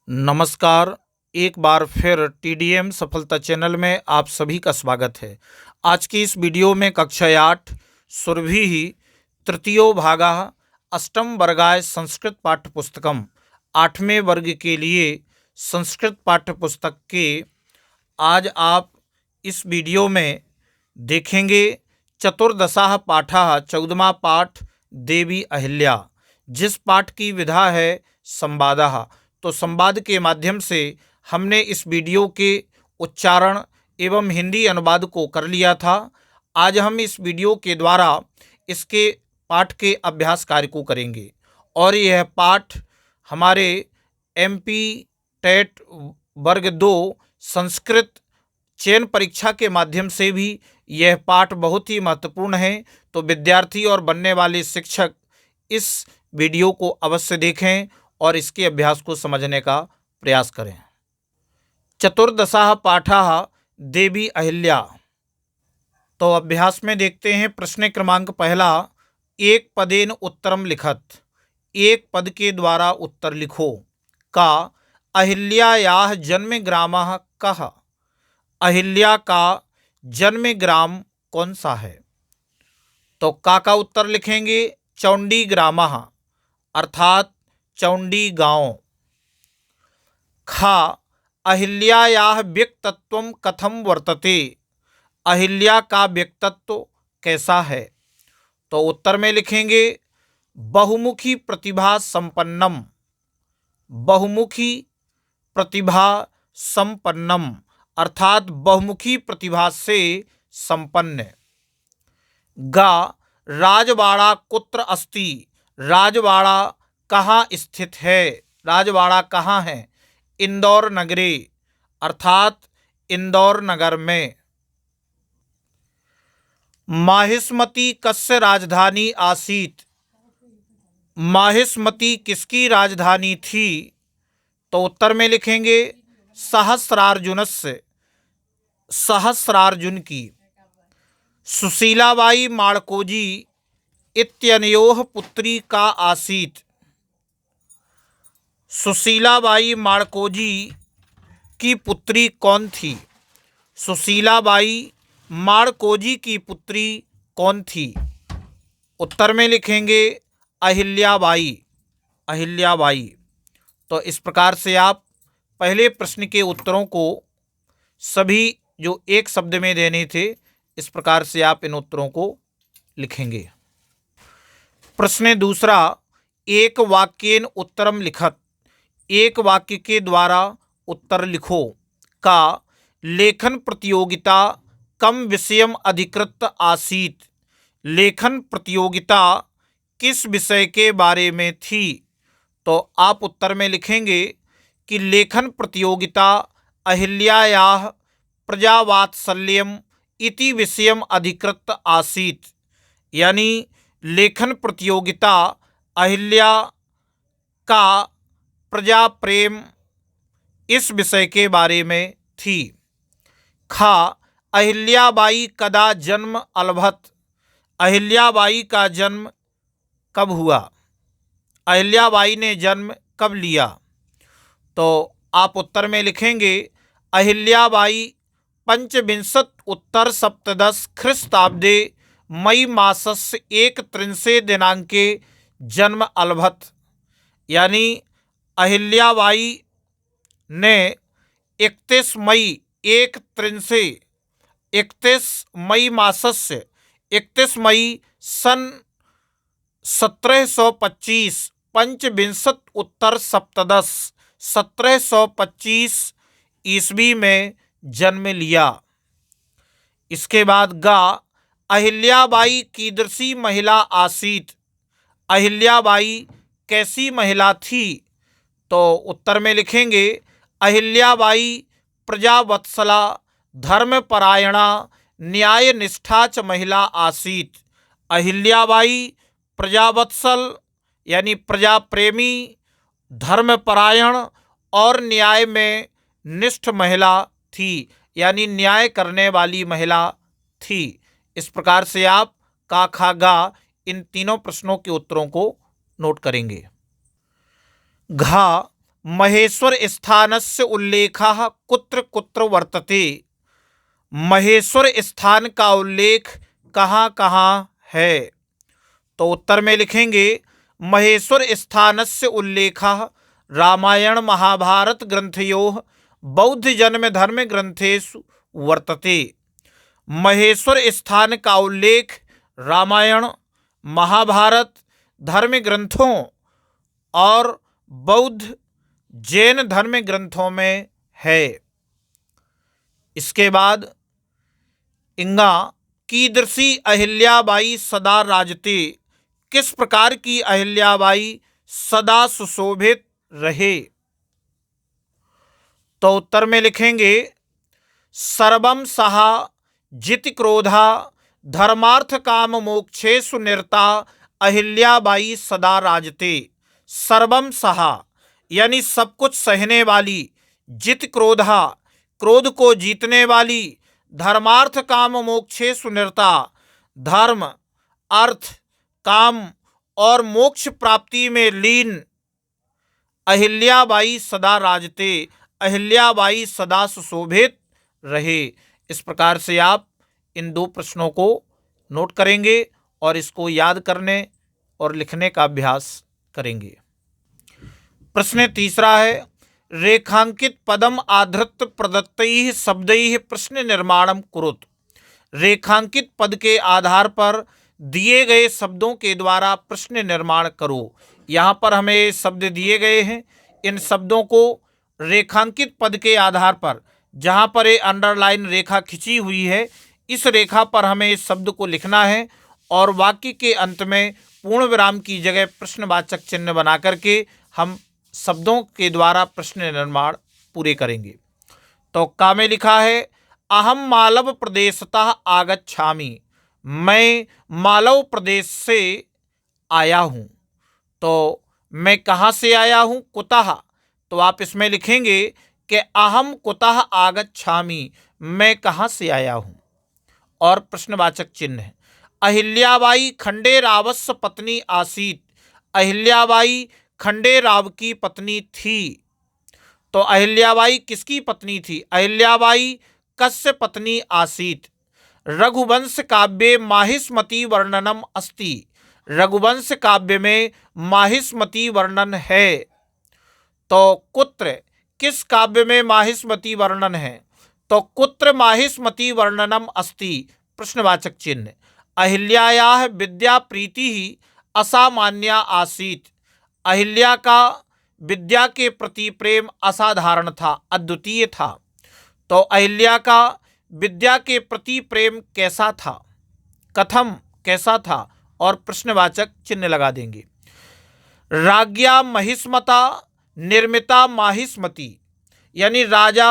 नमस्कार। एक बार फिर टीडीएम सफलता चैनल में आप सभी का स्वागत है। आज की इस वीडियो में कक्षा 8 सुरभि तृतीयो भागः अष्टम वर्गाय संस्कृत पाठ्य पुस्तकम 8वें वर्ग के लिए संस्कृत पाठ्य पुस्तक के आज आप इस वीडियो में देखेंगे चतुर्दशाः पाठः 14वां पाठ देवी अहिल्या, जिस पाठ की विधा है संवादः। तो संवाद के माध्यम से हमने इस वीडियो के उच्चारण एवं हिंदी अनुवाद को कर लिया था। आज हम इस वीडियो के द्वारा इसके पाठ के अभ्यास कार्य को करेंगे और यह पाठ हमारे एमपी टेट वर्ग 2 संस्कृत चयन परीक्षा के माध्यम से भी यह पाठ बहुत ही महत्वपूर्ण है। तो विद्यार्थी और बनने वाले शिक्षक इस वीडियो को अवश्य देखें और इसके अभ्यास को समझने का प्रयास करें। चतुर्दशाः पाठः देवी अहिल्या। तो अभ्यास में देखते हैं। प्रश्न क्रमांक पहला, एक पदेन उत्तरम लिखत, एक पद के द्वारा उत्तर लिखो। का अहिल्यायाः जन्म ग्रामः कः, अहिल्या का जन्म ग्राम कौन सा है। तो का उत्तर लिखेंगे चौंडी ग्रामः अर्थात चौंडी गांव। खा अहिल्यायाः व्यक्तित्वं कथम वर्तते, अहिल्या का व्यक्तित्व कैसा है। तो उत्तर में लिखेंगे बहुमुखी प्रतिभा संपन्नम, बहुमुखी प्रतिभा संपन्नम अर्थात बहुमुखी प्रतिभा से संपन्न। गा राजवाड़ा कुत्र अस्ति, राजवाड़ा कहाँ स्थित है, राजवाड़ा कहाँ है। इंदौर नगरे अर्थात इंदौर नगर में। माहिष्मती कस्य राजधानी आसीत, माहिष्मती किसकी राजधानी थी। तो उत्तर में लिखेंगे सहस्रार्जुनस्य, सहस्रार्जुन की। सुशीलाबाई माड़कोजी इत्यनयोः पुत्री का आसीत, सुशीलाबाई माड़कोजी की पुत्री कौन थी। सुशीलाबाई माड़कोजी की पुत्री कौन थी। उत्तर में लिखेंगे अहिल्याबाई, अहिल्याबाई। तो इस प्रकार से आप पहले प्रश्न के उत्तरों को सभी जो एक शब्द में देने थे, इस प्रकार से आप इन उत्तरों को लिखेंगे। प्रश्न दूसरा, एक वाक्येन उत्तरम लिखत, एक वाक्य के द्वारा उत्तर लिखो। का लेखन प्रतियोगिता कम विषयम अधिकृत आसीत, लेखन प्रतियोगिता किस विषय के बारे में थी। तो आप उत्तर में लिखेंगे कि लेखन प्रतियोगिता अहिल्यायाः प्रजावात्सल्यम इति विषयम अधिकृत आसीत, यानी लेखन प्रतियोगिता अहिल्या का प्रजा प्रेम इस विषय के बारे में थी। खा अहिल्याबाई कदा जन्म अलभत, अहिल्याबाई का जन्म कब हुआ, अहिल्याबाई ने जन्म कब लिया। तो आप उत्तर में लिखेंगे अहिल्याबाई पंचविंशत उत्तर सप्तदश ख्रीस्ताब्दे मई मासस्य 31 दिनांके जन्म अलभत, यानी अहिल्याबाई ने 31 मई 31 मई मासस्य 31 मई सन 1725 पंचविंशत उत्तर सप्तदश 1725 ईस्वी में जन्म लिया। इसके बाद गा अहिल्याबाई कीदृशी महिला आसीत, अहिल्याबाई कैसी महिला थी। तो उत्तर में लिखेंगे अहिल्याबाई प्रजावत्सला धर्मपरायणा न्याय निष्ठा च महिला आसीत, अहिल्याबाई प्रजावत्सल यानी प्रजा प्रेमी, धर्मपरायण और न्याय में निष्ठ महिला थी, यानी न्याय करने वाली महिला थी। इस प्रकार से आप का खा गा इन तीनों प्रश्नों के उत्तरों को नोट करेंगे। घा महेश्वर स्थानस्य उल्लेखः कुत्र कुत्र वर्तते। महेश्वर स्थान का उल्लेख कहाँ कहाँ है। तो उत्तर में लिखेंगे महेश्वर स्थानस्य उल्लेखः रामायण महाभारत ग्रंथयोः बौद्ध जन्म धर्म ग्रंथेषु वर्तते। महेश्वर स्थान का उल्लेख रामायण महाभारत धर्म ग्रंथों और बौद्ध जैन धर्म ग्रंथों में है। इसके बाद इंगा कीदृशी अहिल्याबाई सदा राजते। किस प्रकार की अहिल्याबाई सदा सुशोभित रहे। तो उत्तर में लिखेंगे सर्वम सहा जिति क्रोधा धर्मार्थ काम मोक्षेषु निरता अहिल्याबाई सदा राजते। सर्वम सहा यानी सब कुछ सहने वाली, जित क्रोधा क्रोध को जीतने वाली, धर्मार्थ काम मोक्षेषु निरता धर्म अर्थ काम और मोक्ष प्राप्ति में लीन अहिल्याबाई सदा राजते। अहिल्याबाई सदा सुशोभित रहे। इस प्रकार से आप इन दो प्रश्नों को नोट करेंगे और इसको याद करने और लिखने का अभ्यास करेंगे। प्रश्न तीसरा है रेखांकित पदम आधृत प्रदत्तैः शब्दैः प्रश्न निर्माणम कुरुत। रेखांकित पद के आधार पर दिए गए शब्दों के द्वारा प्रश्न निर्माण करो। यहाँ पर हमें शब्द दिए गए हैं, इन शब्दों को रेखांकित पद के आधार पर, जहाँ पर ये अंडरलाइन रेखा खिंची हुई है, इस रेखा पर हमें इस शब्द को लिखना है और वाक्य के अंत में पूर्ण विराम की जगह प्रश्नवाचक चिन्ह बना करके हम शब्दों के द्वारा प्रश्न निर्माण पूरे करेंगे। तो का में लिखा है अहम मालव प्रदेशतः आगच्छामि। मैं मालव प्रदेश से आया हूँ। तो मैं कहाँ से आया हूँ, कुतः। तो आप इसमें लिखेंगे कि अहम कुतः आगच्छामि, मैं कहाँ से आया हूँ, और प्रश्नवाचक चिन्ह है। अहिल्याबाई खंडेरावस्य पत्नी आसीत। अहिल्याबाई खंडेराव की पत्नी थी। तो अहिल्याबाई किसकी पत्नी थी। अहिल्याबाई कस्य पत्नी आसीत। रघुवंश काव्ये माहिष्मती वर्णनम अस्ति। रघुवंश काव्य में माहिष्मती वर्णन है। तो कुत्र किस काव्य में माहिष्मती वर्णन है। तो कुत्र माहिष्मती वर्णनम अस्ति, प्रश्नवाचक चिन्ह। अहिल्यायाः विद्या प्रीति ही असामान्या आसीत। अहिल्या का विद्या के प्रति प्रेम असाधारण था, अद्वितीय था। तो अहिल्या का विद्या के प्रति प्रेम कैसा था, कथम कैसा था, और प्रश्नवाचक चिन्ह लगा देंगे। राज्ञा महिष्मता निर्मिता माहिष्मती, यानी राजा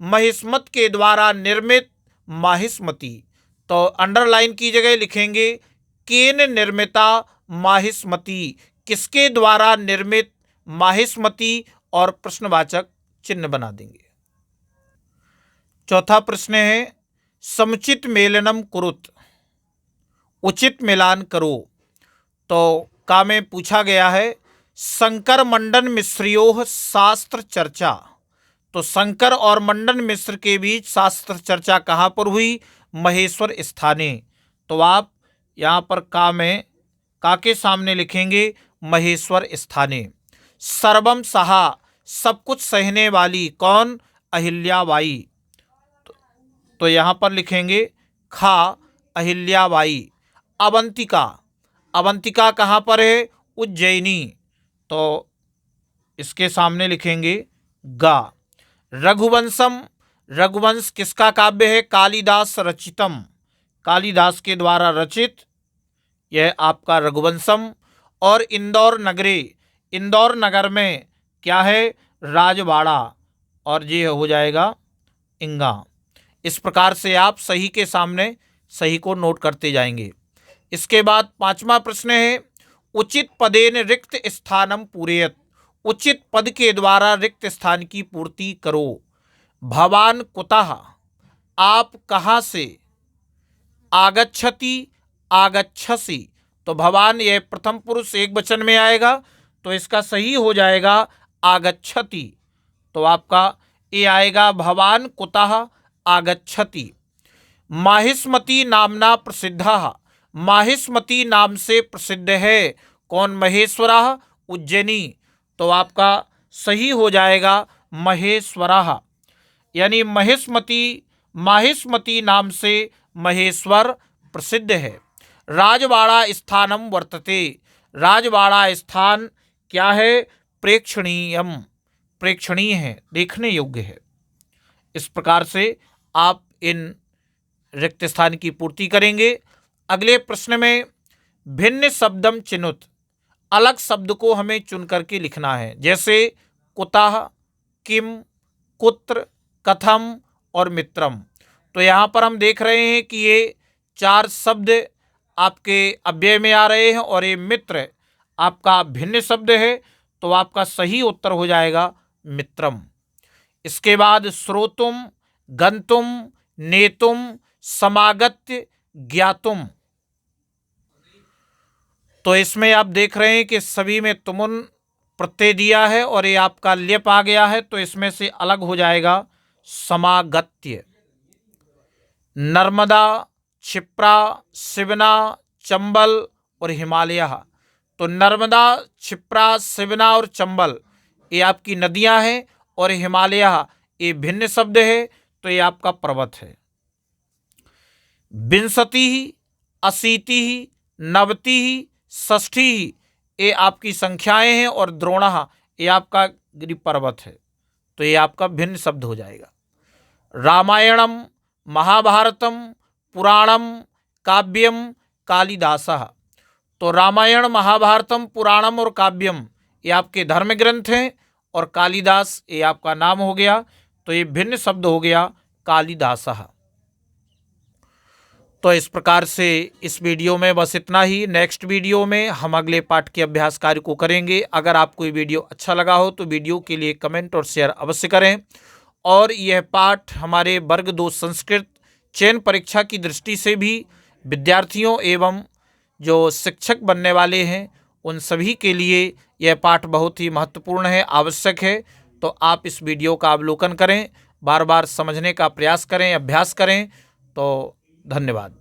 महिष्मत के द्वारा निर्मित माहिष्मती। तो अंडरलाइन की जगह लिखेंगे केन निर्मिता माहिष्मती, किसके द्वारा निर्मित माहिष्मती, और प्रश्नवाचक चिन्ह बना देंगे। चौथा प्रश्न है समुचित मेलनम कुरुत। उचित मिलान करो। तो का में पूछा गया है शंकर मंडन मिश्रियों शास्त्र चर्चा। तो शंकर और मंडन मिश्र के बीच शास्त्र चर्चा कहाँ पर हुई, महेश्वर स्थाने। तो आप यहाँ पर का में का के सामने लिखेंगे महेश्वर स्थाने। सर्वम सहा सब कुछ सहने वाली, कौन, अहिल्याबाई। तो यहाँ पर लिखेंगे खा अहिल्याबाई। अवंतिका, अवंतिका कहाँ पर है, उज्जैनी। तो इसके सामने लिखेंगे गा। रघुवंशम, रघुवंश किसका काव्य है, कालिदास रचितम, कालिदास के द्वारा रचित यह आपका रघुवंशम। और इंदौर नगरे, इंदौर नगर में क्या है, राजवाड़ा, और ये हो जाएगा इंगा। इस प्रकार से आप सही के सामने सही को नोट करते जाएंगे। इसके बाद पांचवा प्रश्न है उचित पदेन रिक्त स्थानम पूरयत। उचित पद के द्वारा रिक्त स्थान की पूर्ति करो। भवान कुतः, आप कहाँ से। आगच्छति आगच्छसि, तो भवान यह प्रथम पुरुष एक वचन में आएगा, तो इसका सही हो जाएगा आगच्छति, तो आपका ये आएगा भवान कुतः आगच्छति। माहिष्मती नामना प्रसिद्धः, माहिष्मती नाम से प्रसिद्ध है कौन? महेश्वरः उज्जैनी, तो आपका सही हो जाएगा महेश्वरः, यानी माहिष्मती नाम से महेश्वर प्रसिद्ध है। राजवाड़ा स्थानम वर्तते, राजवाड़ा स्थान क्या है? प्रेक्षणीयम, प्रेक्षणीय है, देखने योग्य है। इस प्रकार से आप इन रिक्त स्थान की पूर्ति करेंगे। अगले प्रश्न में भिन्न शब्दम चिनुत, अलग शब्द को हमें चुन करके लिखना है, जैसे कुतः, किम, कुत्र, कथम और मित्रम। तो यहाँ पर हम देख रहे हैं कि ये 4 शब्द आपके अव्यय में आ रहे हैं और ये मित्र आपका भिन्न शब्द है, तो आपका सही उत्तर हो जाएगा मित्रम। इसके बाद श्रोतुम, गंतुम, नेतुम, समागत्य, ज्ञातुम, तो इसमें आप देख रहे हैं कि सभी में तुमुन प्रत्यय दिया है और ये आपका लेप आ गया है, तो इसमें से अलग हो जाएगा समागत्य। नर्मदा, क्षिप्रा, शिवना, चंबल और हिमालय, तो नर्मदा, क्षिप्रा, शिवना और चंबल ये आपकी नदियां हैं और हिमालय ये भिन्न शब्द है, तो ये आपका पर्वत है। विंशति, अशीति, नवति, षष्ठी ये आपकी संख्याएं हैं और द्रोणः ये आपका गिरि पर्वत है, तो ये आपका भिन्न शब्द हो जाएगा। रामायणम, महाभारतम, पुराणम, काव्यम, कालिदासः, तो रामायण, महाभारतम, पुराणम और काव्यम ये आपके धर्म ग्रंथ हैं और कालिदास ये आपका नाम हो गया, तो ये भिन्न शब्द हो गया कालिदासः। तो इस प्रकार से इस वीडियो में बस इतना ही। नेक्स्ट वीडियो में हम अगले पाठ के अभ्यास कार्य को करेंगे। अगर आपको ये वीडियो अच्छा लगा हो तो वीडियो के लिए कमेंट और शेयर अवश्य करें। और यह पाठ हमारे वर्ग 2 संस्कृत चयन परीक्षा की दृष्टि से भी विद्यार्थियों एवं जो शिक्षक बनने वाले हैं उन सभी के लिए यह पाठ बहुत ही महत्वपूर्ण है, आवश्यक है। तो आप इस वीडियो का अवलोकन करें, बार बार समझने का प्रयास करें, अभ्यास करें। तो धन्यवाद।